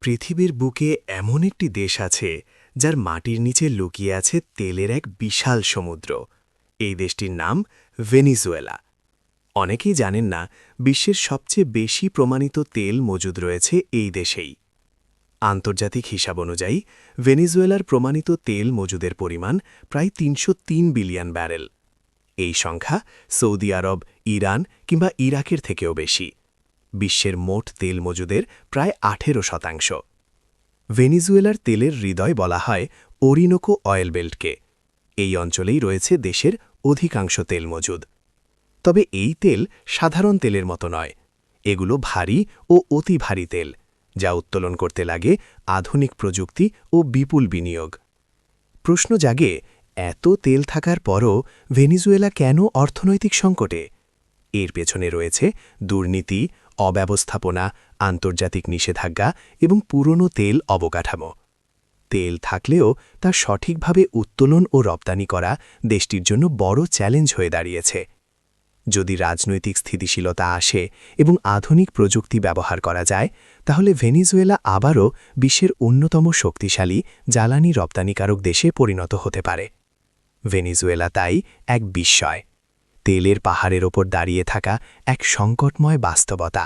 পৃথিবীর বুকে এমন একটি দেশ আছে যার মাটির নিচে লুকিয়ে আছে তেলের এক বিশাল সমুদ্র। এই দেশটির নাম ভেনিজুয়েলা। অনেকেই জানেন না, বিশ্বের সবচেয়ে বেশি প্রমাণিত তেল মজুদ রয়েছে এই দেশেই। আন্তর্জাতিক হিসাব অনুযায়ী ভেনিজুয়েলার প্রমাণিত তেল মজুদের পরিমাণ প্রায় ৩০৩ বিলিয়ন ব্যারেল। এই সংখ্যা সৌদি আরব, ইরান কিংবা ইরাকের থেকেও বেশি। বিশ্বের মোট তেল মজুদের প্রায় ১৮%। ভেনিজুয়েলার তেলের হৃদয় বলা হয় ওরিনোকো অয়েল বেল্টকে। এই অঞ্চলেই রয়েছে দেশের অধিকাংশ তেল মজুদ। তবে এই তেল সাধারণ তেলের মতো নয়। এগুলো ভারী ও অতি ভারী তেল, যা উত্তোলন করতে লাগে আধুনিক প্রযুক্তি ও বিপুল বিনিয়োগ। প্রশ্ন জাগে, এত তেল থাকার পরও ভেনিজুয়েলা কেন অর্থনৈতিক সংকটে? এর পেছনে রয়েছে দুর্নীতি, অব্যবস্থাপনা, আন্তর্জাতিক নিষেধাজ্ঞা এবং পুরনো তেল অবকাঠামো। তেল থাকলেও তা সঠিকভাবে উত্তোলন ও রপ্তানি করা দেশটির জন্য বড় চ্যালেঞ্জ হয়ে দাঁড়িয়েছে। যদি রাজনৈতিক স্থিতিশীলতা আসে এবং আধুনিক প্রযুক্তি ব্যবহার করা যায়, তাহলে ভেনিজুয়েলা আবারও বিশ্বের অন্যতম শক্তিশালী জ্বালানি রপ্তানিকারক দেশে পরিণত হতে পারে। ভেনিজুয়েলা তাই এক বিস্ময়, তেলের পাহাড়ের ওপর দাঁড়িয়ে থাকা এক সংকটময় বাস্তবতা।